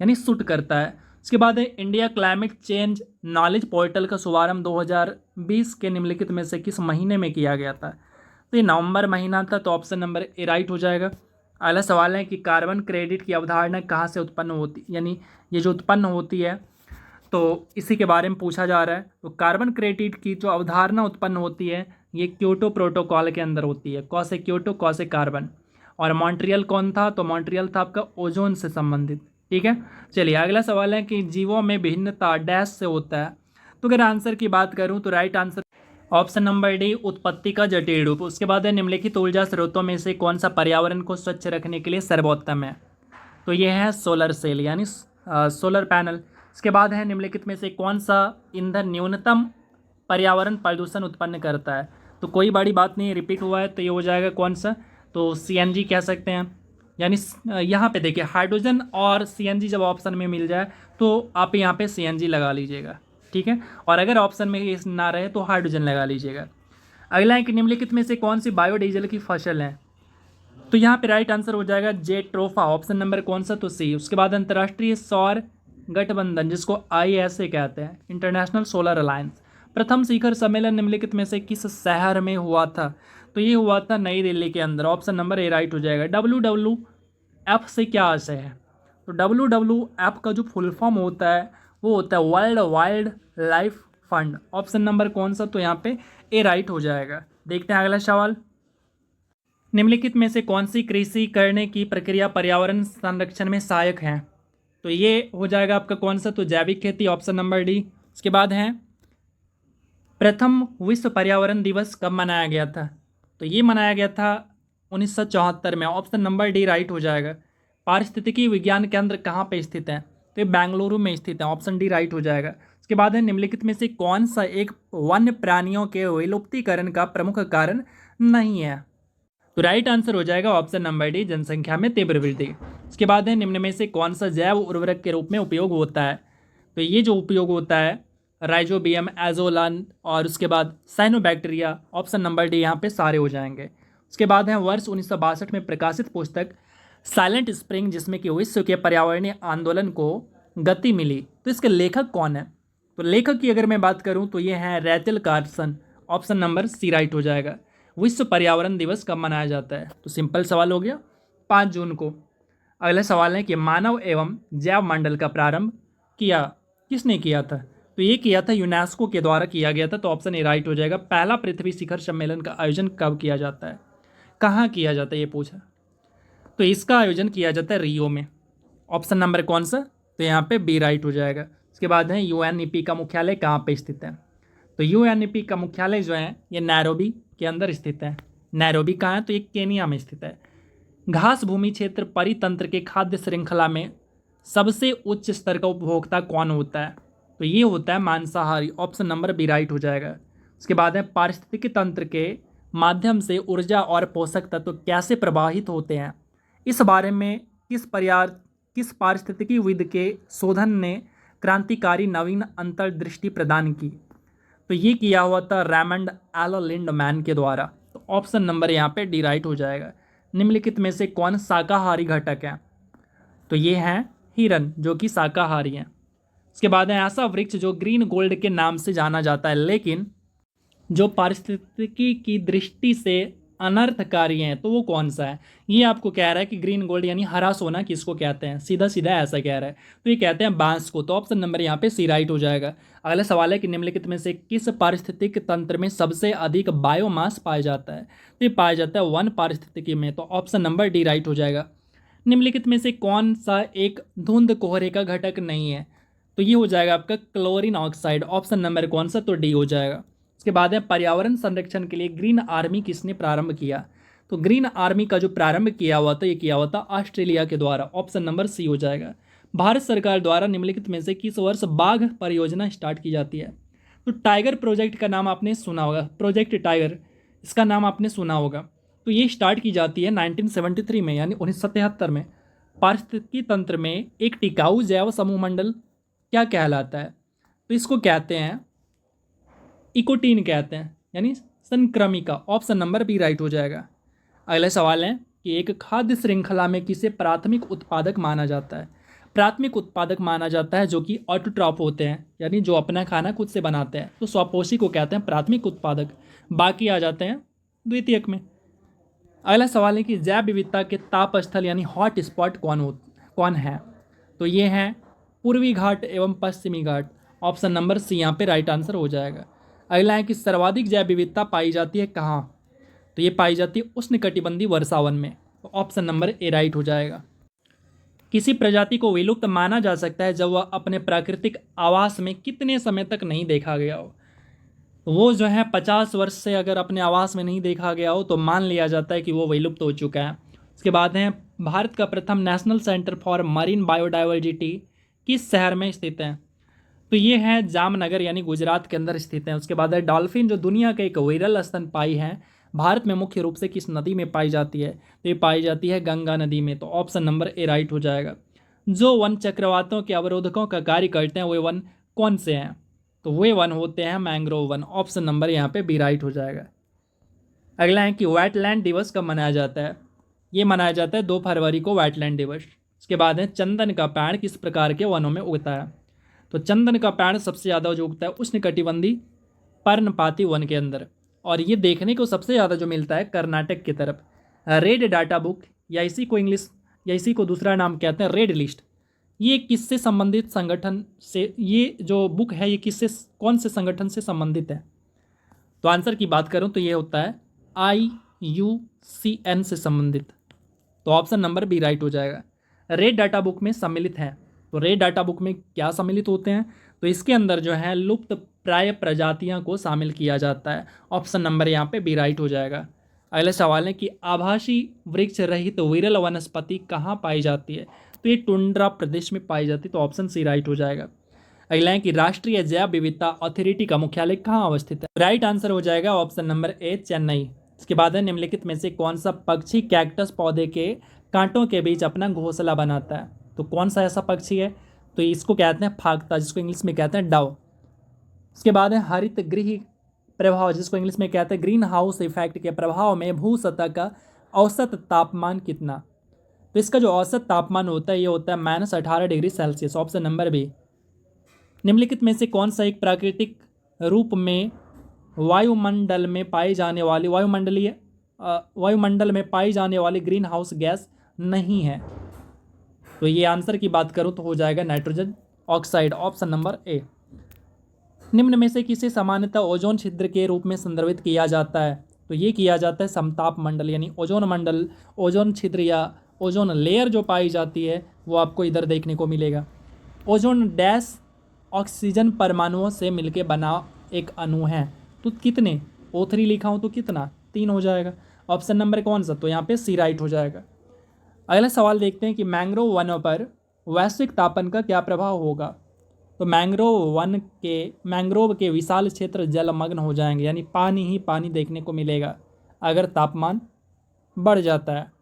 यानी सूट करता है। उसके बाद है India climate change knowledge portal का शुभारंभ 2020 के निम्नलिखित में से किस महीने में किया गया था? तो ये नवंबर महीना था। तो ऑप्शन नंबर ए राइट हो जाएगा। अगला सवाल है कि कार्बन क्रेडिट की अवधारणा कहाँ से उत्पन्न होती, यानी ये जो उत्पन्न होती है, तो इसी के बारे में पूछा जा रहा है। तो कार्बन क्रेडिट की जो अवधारणा उत्पन्न होती है ये क्योटो प्रोटोकॉल के अंदर होती है। कौन से क्योटो, कौन से कार्बन। और मॉन्ट्रियल कौन था? तो मॉन्ट्रियल था आपका ओजोन से संबंधित। ठीक है, चलिए अगला सवाल है कि जीवों में भिन्नता डैश से होता है? तो अगर आंसर की बात करूं तो right answer option number D उत्पत्ति का जटिल रूप। उसके बाद है निम्नलिखित ऊर्जा स्रोतों में से कौन सा पर्यावरण को स्वच्छ रखने के लिए सर्वोत्तम है? तो ये है सोलर सेल यानी सोलर पैनल। इसके बाद है निम्नलिखित में से कौन सा ईंधन न्यूनतम पर्यावरण प्रदूषण उत्पन्न करता है? तो कोई बड़ी बात नहीं, रिपीट हुआ है, तो ये हो जाएगा कौन सा? तो सीएनजी कह सकते हैं। यानी यहाँ पे देखिए हाइड्रोजन और सीएनजी जब ऑप्शन में मिल जाए तो आप यहाँ पे सीएनजी लगा लीजिएगा, ठीक है। और अगर ऑप्शन में ये ना रहे तो हाइड्रोजन लगा लीजिएगा। अगला है कि निम्नलिखित में से कौन सी बायोडीजल की फसल है? तो यहाँ पे राइट आंसर हो जाएगा जेट्रोफा। ऑप्शन नंबर कौन सा? तो सी। उसके बाद अंतर्राष्ट्रीय सौर गठबंधन जिसको ISA कहते हैं, इंटरनेशनल सोलर अलायंस, प्रथम शिखर सम्मेलन निम्नलिखित में से किस शहर में हुआ था? तो ये हुआ था नई दिल्ली के अंदर। ऑप्शन नंबर ए राइट हो जाएगा। WWF से क्या आशय है? तो WWF का जो फुल फॉर्म होता है वो होता है world wild life fund. Option number कौन सा? तो यहाँ पे ए राइट हो जाएगा। देखते हैं अगला सवाल। निम्नलिखित में से कौन सी कृषि करने की प्रक्रिया पर्यावरण संरक्षण में सहायक है? तो ये हो जाएगा आपका कौन सा? तो जैविक खेती। Option number D. उसके बाद है प्रथम विश्व पर्यावरण दिवस कब मनाया गया था? तो ये मनाया गया था 1974 में। ऑप्शन नंबर डी राइट हो जाएगा। पारिस्थितिकी विज्ञान केंद्र कहाँ पे स्थित है? तो ये बेंगलुरु में स्थित है। ऑप्शन डी राइट हो जाएगा। उसके बाद है निम्नलिखित में से कौन सा एक वन्य प्राणियों के विलुप्तीकरण का प्रमुख कारण नहीं है? तो राइट आंसर हो जाएगा ऑप्शन नंबर डी जनसंख्या में तीव्र वृद्धि। उसके बाद है निम्न में से कौन सा जैव उर्वरक के रूप में उपयोग होता है? तो ये जो उपयोग होता है राइजोबियम, एजोलान और उसके बाद साइनोबैक्टीरिया। ऑप्शन नंबर डी यहाँ पे सारे हो जाएंगे। उसके बाद है वर्ष 1962 में प्रकाशित पुस्तक साइलेंट स्प्रिंग जिसमें कि विश्व के पर्यावरणीय आंदोलन को गति मिली। तो इसके लेखक कौन है? तो लेखक की अगर मैं बात करूँ तो ये हैं Rachel Carson. Option number C right हो जाएगा। विश्व पर्यावरण दिवस कब मनाया जाता है? तो सिंपल सवाल हो गया, 5 जून को। अगला सवाल है कि मानव एवं जैव मंडल का प्रारंभ किया किसने किया था? तो ये किया था यूनेस्को के द्वारा किया गया था, तो ऑप्शन ए राइट हो जाएगा। पहला पृथ्वी शिखर सम्मेलन का आयोजन कब किया जाता है, कहाँ किया जाता है, ये पूछा। तो इसका आयोजन किया जाता है रियो में। ऑप्शन नंबर कौन सा? तो यहाँ पे बी राइट हो जाएगा। उसके बाद है यूएनईपी का मुख्यालय कहाँ पे स्थित है? तो यूएनईपी का मुख्यालय जो है ये नैरोबी के अंदर स्थित है। नैरोबी कहाँ है? तो ये केनिया में स्थित है। घास भूमि क्षेत्र परितंत्र के खाद्य श्रृंखला में सबसे उच्च स्तर का उपभोक्ता कौन होता है? तो ये होता है मांसाहारी। ऑप्शन नंबर बी राइट हो जाएगा। उसके बाद है पारिस्थितिकी तंत्र के माध्यम से ऊर्जा और पोषक तत्व कैसे प्रवाहित होते हैं? इस बारे में किस पारिस्थितिकीविद के शोधन ने क्रांतिकारी नवीन अंतर्दृष्टि प्रदान की? तो ये किया हुआ था रेमंड एल लिंडमैन के द्वारा। तो ऑप्शन नंबर यहाँ पे डी राइट हो जाएगा। निम्नलिखित में से कौन शाकाहारी घटक है? तो ये है हिरन, जो कि शाकाहारी हैं। उसके बाद है ऐसा वृक्ष जो ग्रीन गोल्ड के नाम से जाना जाता है, लेकिन जो पारिस्थितिकी की दृष्टि से अनर्थकारी है, तो वो कौन सा है? ये आपको कह रहा है कि ग्रीन गोल्ड यानी हरा सोना किसको कहते हैं, सीधा सीधा ऐसा कह रहा है। तो ये कहते हैं बांस को। तो ऑप्शन नंबर यहाँ पे सी राइट हो जाएगा। अगला सवाल है कि निम्नलिखित में से किस पारिस्थितिक तंत्र में सबसे अधिक बायोमास पाया जाता है? तो ये पाया जाता है वन पारिस्थितिकी में। तो ऑप्शन नंबर डी राइट हो जाएगा। निम्नलिखित में से कौन सा एक धुंध कोहरे का घटक नहीं है? तो ये हो जाएगा आपका क्लोरीन ऑक्साइड। ऑप्शन नंबर कौन सा? तो डी हो जाएगा। उसके बाद है पर्यावरण संरक्षण के लिए ग्रीन आर्मी किसने प्रारंभ किया? तो ग्रीन आर्मी का जो प्रारंभ किया हुआ था, ये किया हुआ था ऑस्ट्रेलिया के द्वारा। ऑप्शन नंबर सी हो जाएगा। भारत सरकार द्वारा निम्नलिखित में से किस वर्ष बाघ परियोजना स्टार्ट की जाती है? तो टाइगर प्रोजेक्ट का नाम आपने सुना होगा, प्रोजेक्ट टाइगर, इसका नाम आपने सुना होगा। तो ये स्टार्ट की जाती है 1973 में, यानी 1977 में। पारिस्थितिकी तंत्र में एक टिकाऊ जैव समूह मंडल क्या कहलाता है? तो इसको कहते हैं इकोटीन कहते हैं, यानी संक्रमिका। ऑप्शन नंबर बी राइट हो जाएगा। अगला सवाल है कि एक खाद्य श्रृंखला में किसे प्राथमिक उत्पादक माना जाता है? प्राथमिक उत्पादक माना जाता है जो कि ऑटोट्रॉफ होते हैं, यानी जो अपना खाना खुद से बनाते हैं। तो स्वपोषी को कहते हैं प्राथमिक उत्पादक, बाकी आ जाते हैं द्वितीयक में। अगला सवाल है कि जैव विविधता के ताप स्थल यानी हॉट स्पॉट कौन है? तो ये है पूर्वी घाट एवं पश्चिमी घाट। ऑप्शन नंबर सी यहाँ पे राइट आंसर हो जाएगा। अगला है कि सर्वाधिक जैव विविधता पाई जाती है कहाँ? तो ये पाई जाती है उष्णकटिबंधीय वर्षावन में। तो ऑप्शन नंबर ए राइट हो जाएगा। किसी प्रजाति को विलुप्त माना जा सकता है जब वह अपने प्राकृतिक आवास में कितने समय तक नहीं देखा गया हो? तो वो जो है 50 वर्ष से अगर अपने आवास में नहीं देखा गया हो तो मान लिया जाता है कि वो विलुप्त हो चुका है। उसके बाद है भारत का प्रथम national centre for marine biodiversity किस शहर में स्थित है? तो ये है जामनगर, यानी गुजरात के अंदर स्थित है। उसके बाद है डॉल्फिन जो दुनिया का एक विरल स्तनपायी है, भारत में मुख्य रूप से किस नदी में पाई जाती है? तो ये पाई जाती है गंगा नदी में। तो ऑप्शन नंबर ए राइट हो जाएगा। जो वन चक्रवातों के अवरोधकों का कार्य करते हैं वे वन कौन से हैं? तो वे वन होते हैं मैंग्रोव वन। ऑप्शन नंबर यहाँ पे बी राइट हो जाएगा। अगला है कि वेटलैंड दिवस कब मनाया जाता है? ये मनाया जाता है 2 फरवरी को वेटलैंड दिवस। उसके बाद है चंदन का पेड़ किस प्रकार के वनों में उगता है? तो चंदन का पेड़ सबसे ज़्यादा जो उगता है उष्णकटिबंधीय पर्णपाती वन के अंदर, और ये देखने को सबसे ज़्यादा जो मिलता है कर्नाटक की तरफ। रेड डाटा बुक या इसी को दूसरा नाम कहते हैं रेड लिस्ट, ये किससे संबंधित संगठन से, ये जो बुक है ये कौन से संगठन से संबंधित है? तो आंसर की बात करूं तो ये होता है IUCN से संबंधित। तो ऑप्शन नंबर बी राइट हो जाएगा। रेड डाटा बुक में सम्मिलित है। तो रेड डाटा बुक में क्या सम्मिलित होते हैं? तो इसके अंदर जो है लुप्त प्राय प्रजातियां को शामिल किया जाता है। ऑप्शन नंबर यहाँ पे बी राइट हो जाएगा। अगला सवाल है कि आभासी वृक्ष रहित विरल वनस्पति कहाँ पाई जाती है? तो ये टुंड्रा प्रदेश में पाई जाती है। तो ऑप्शन सी राइट हो जाएगा। अगला है कि राष्ट्रीय जैव विविधता अथॉरिटी का मुख्यालय कहाँ अवस्थित है? राइट आंसर हो जाएगा ऑप्शन नंबर ए चेन्नई। इसके बाद है निम्नलिखित में से कौन सा पक्षी कैक्टस पौधे के कांटों के बीच अपना घोंसला बनाता है? तो कौन सा ऐसा पक्षी है? तो इसको कहते हैं फाख्ता, जिसको इंग्लिश में कहते हैं डव। इसके बाद है हरित गृह प्रभाव, जिसको इंग्लिश में कहते हैं ग्रीन हाउस इफेक्ट के प्रभाव में भू सतह का औसत तापमान कितना? तो इसका जो औसत तापमान होता है ये होता है -18 degree Celsius. Option number B. निम्नलिखित में से कौन सा एक प्राकृतिक रूप में वायुमंडल में पाई जाने वाली वायुमंडल में पाई जाने वाली ग्रीन हाउस गैस नहीं है। तो ये आंसर की बात करूँ तो हो जाएगा nitrogen oxide, option number A. निम्न में से किसे सामान्यतः ओजोन छिद्र के रूप में संदर्भित किया जाता है? तो ये किया जाता है समताप मंडल, यानी ओजोन मंडल, ओजोन छिद्र या ओजोन लेयर जो पाई जाती है वो आपको इधर देखने को मिलेगा। ओजोन डैश ऑक्सीजन परमाणुओं से मिलकर बना एक अणु है। तो कितने, O3 लिखा हूँ तो कितना, 3 हो जाएगा। ऑप्शन नंबर कौन सा? तो यहाँ पे सी राइट हो जाएगा। अगला सवाल देखते हैं कि मैंग्रोव वनों पर वैश्विक तापन का क्या प्रभाव होगा? तो मैंग्रोव के विशाल क्षेत्र जलमग्न हो जाएंगे, यानी पानी ही पानी देखने को मिलेगा अगर तापमान बढ़ जाता है।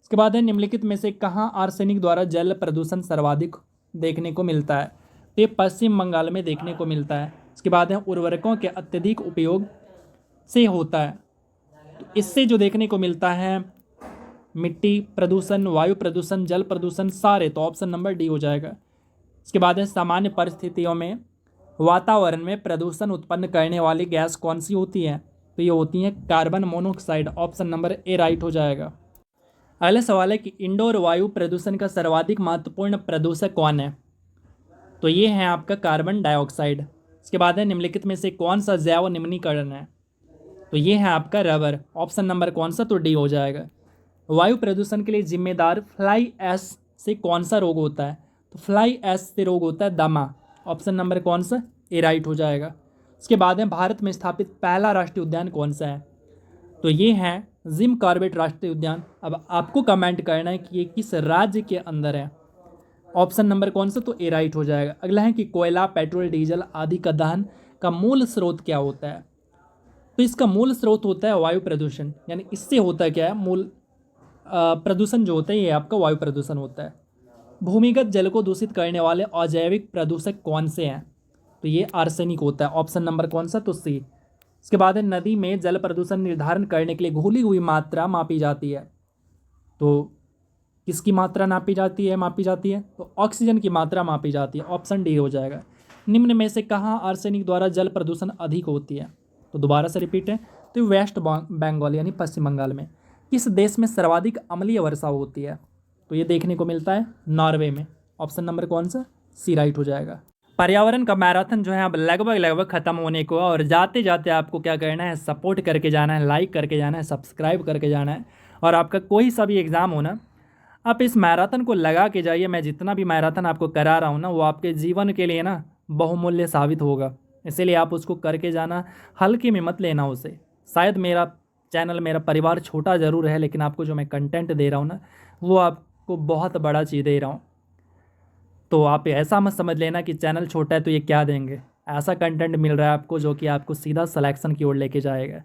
उसके बाद है निम्नलिखित में से कहाँ आर्सेनिक द्वारा जल प्रदूषण सर्वाधिक देखने को मिलता है? तो ये पश्चिम बंगाल में देखने को मिलता है। उसके बाद है उर्वरकों के अत्यधिक उपयोग से होता है। तो इससे जो देखने को मिलता है मिट्टी प्रदूषण, वायु प्रदूषण, जल प्रदूषण सारे, तो ऑप्शन नंबर डी हो जाएगा। इसके बाद है सामान्य परिस्थितियों में वातावरण में प्रदूषण उत्पन्न करने वाली गैस कौन सी होती है? तो ये होती है carbon monoxide, option number A right हो जाएगा। अगला सवाल है कि इंडोर वायु प्रदूषण का सर्वाधिक महत्वपूर्ण प्रदूषक कौन है? तो ये है आपका कार्बन डाइऑक्साइड। इसके बाद है निम्नलिखित में से कौन सा जैव निम्नीकरण है? तो ये है आपका रबर, ऑप्शन नंबर कौन सा? तो डी हो जाएगा। वायु प्रदूषण के लिए जिम्मेदार फ्लाई ऐश से कौन सा रोग होता है? तो फ्लाई ऐश से रोग होता है दमा, ऑप्शन नंबर कौन सा? ए राइट हो जाएगा। इसके बाद है भारत में स्थापित पहला राष्ट्रीय उद्यान कौन सा है? तो ये है जिम कॉर्बेट राष्ट्रीय उद्यान। अब आपको कमेंट करना है कि ये किस राज्य के अंदर है, ऑप्शन नंबर कौन सा? तो ए राइट हो जाएगा। अगला है कि कोयला, पेट्रोल, डीजल आदि का दहन का मूल स्रोत क्या होता है? तो इसका मूल स्रोत होता है वायु प्रदूषण, यानी इससे होता है क्या है, मूल प्रदूषण जो होता है ये आपका वायु प्रदूषण होता है। भूमिगत जल को दूषित करने वाले अजैविक प्रदूषक कौन से हैं? तो ये आर्सेनिक होता है, ऑप्शन नंबर कौन सा? तो सी। इसके बाद है नदी में जल प्रदूषण निर्धारण करने के लिए घुली हुई मात्रा मापी जाती है। तो किसकी मात्रा मापी जाती है? तो ऑक्सीजन की मात्रा मापी जाती है, ऑप्शन डी हो जाएगा। निम्न में से कहाँ आर्सेनिक द्वारा जल प्रदूषण अधिक होती है? तो दोबारा से रिपीट है, तो वेस्ट बंगाल यानी पश्चिम बंगाल में। किस देश में सर्वाधिक अम्लीय वर्षा होती है? तो ये देखने को मिलता है नॉर्वे में, ऑप्शन नंबर कौन सा? सी राइट हो जाएगा। पर्यावरण का मैराथन जो है अब लगभग खत्म होने को, और जाते जाते आपको क्या करना है, सपोर्ट करके जाना है, लाइक करके जाना है, सब्सक्राइब करके जाना है। और आपका कोई सा भी एग्ज़ाम हो ना, आप इस मैराथन को लगा के जाइए। मैं जितना भी मैराथन आपको करा रहा हूँ ना, वो आपके जीवन के लिए ना बहुमूल्य साबित होगा, इसीलिए आप उसको करके जाना, हल्के में मत लेना उसे। शायद मेरा चैनल, मेरा परिवार छोटा ज़रूर है, लेकिन आपको जो मैं कंटेंट दे रहा हूँ ना, वो आपको बहुत बड़ा चीज़ दे रहा हूँ। तो आप ऐसा मत समझ लेना कि चैनल छोटा है तो ये क्या देंगे। ऐसा कंटेंट मिल रहा है आपको जो कि आपको सीधा सिलेक्शन की ओर लेके जाएगा।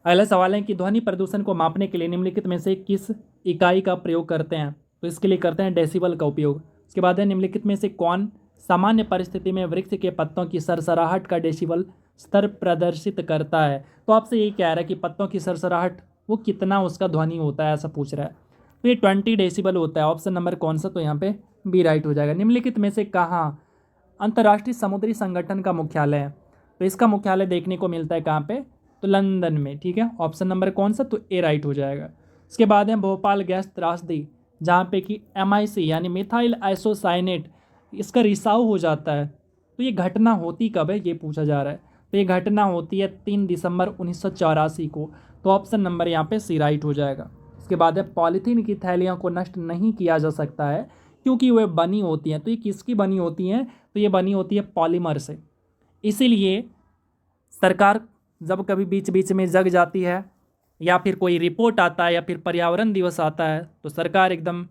अगला सवाल है कि ध्वनि प्रदूषण को मापने के लिए निम्नलिखित में से किस इकाई का प्रयोग करते हैं? तो इसके लिए करते हैं डेसिबल का उपयोग। उसके बाद है निम्नलिखित में से कौन सामान्य परिस्थिति में वृक्ष के पत्तों की सरसराहट का डेसिबल स्तर प्रदर्शित करता है? तो आपसे यही कह रहा है कि पत्तों की सरसराहट वो कितना उसका ध्वनि होता है, ऐसा पूछ रहा है। तो ये 20 डेसिबल होता है, ऑप्शन नंबर कौन सा? तो यहाँ पे बी राइट हो जाएगा। निम्नलिखित में से कहाँ अंतर्राष्ट्रीय समुद्री संगठन का मुख्यालय है? तो इसका मुख्यालय देखने को मिलता है कहाँ पे? तो लंदन में, ठीक है। ऑप्शन नंबर कौन सा? तो ए राइट हो जाएगा। इसके बाद है भोपाल गैस त्रासदी, जहाँ पे कि MIC यानी मिथाइल आइसोसाइनेट इसका रिसाव हो जाता है। तो ये घटना होती कब है, ये पूछा जा रहा है। तो ये घटना होती है 3 दिसंबर 1984 को। तो ऑप्शन नंबर यहाँ पे सी राइट हो जाएगा। इसके बाद है पॉलीथीन की थैलियों को नष्ट नहीं किया जा सकता है क्योंकि वे बनी होती हैं। तो ये किसकी बनी होती हैं? तो ये बनी होती है पॉलीमर से। इसीलिए सरकार जब कभी बीच बीच में जग जाती है, या फिर कोई रिपोर्ट आता है, या फिर पर्यावरण दिवस आता है, तो सरकार एकदम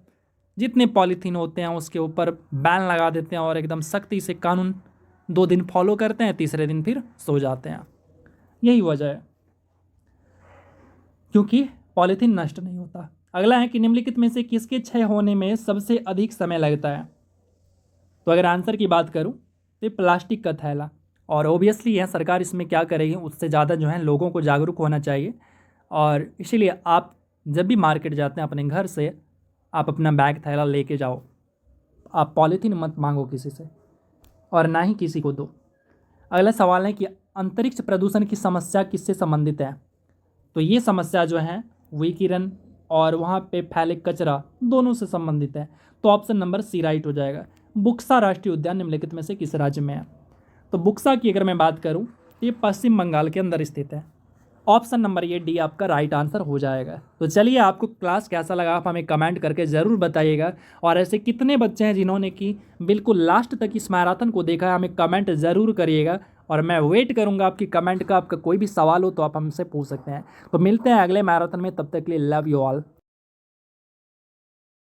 जितने पॉलीथीन होते हैं उसके ऊपर बैन लगा देते हैं और एकदम सख्ती से कानून 2 दिन फॉलो करते हैं, तीसरे दिन फिर सो जाते हैं। यही वजह है, क्योंकि पॉलीथीन नष्ट नहीं होता। अगला है कि निम्नलिखित में से किसके क्षय होने में सबसे अधिक समय लगता है? तो अगर आंसर की बात करूं तो प्लास्टिक का थैला। और ओबियसली है सरकार इसमें क्या करेगी, उससे ज़्यादा जो है लोगों को जागरूक होना चाहिए। और इसीलिए आप जब भी मार्केट जाते हैं अपने घर से, आप अपना बैग थैला लेके जाओ। आप पॉलीथीन मत मांगो किसी से, और ना ही किसी को दो। अगला सवाल है कि अंतरिक्ष प्रदूषण की समस्या किससे संबंधित है? तो ये समस्या जो है विकिरण और वहाँ पे फैले कचरा दोनों से संबंधित है। तो ऑप्शन नंबर सी राइट हो जाएगा। बुक्सा राष्ट्रीय उद्यान निम्नलिखित में से किस राज्य में है? तो बुक्सा की अगर मैं बात करूँ तो ये पश्चिम बंगाल के अंदर स्थित है। ऑप्शन नंबर ये डी आपका राइट आंसर हो जाएगा। तो चलिए, आपको क्लास कैसा लगा आप हमें कमेंट करके ज़रूर बताइएगा। और ऐसे कितने बच्चे हैं जिन्होंने कि बिल्कुल लास्ट तक इस मैराथन को देखा है, हमें कमेंट ज़रूर करिएगा। और मैं वेट करूंगा आपकी कमेंट का। आपका कोई भी सवाल हो तो आप हमसे पूछ सकते हैं। तो मिलते हैं अगले मैराथन में, तब तक के लिए लव यू ऑल।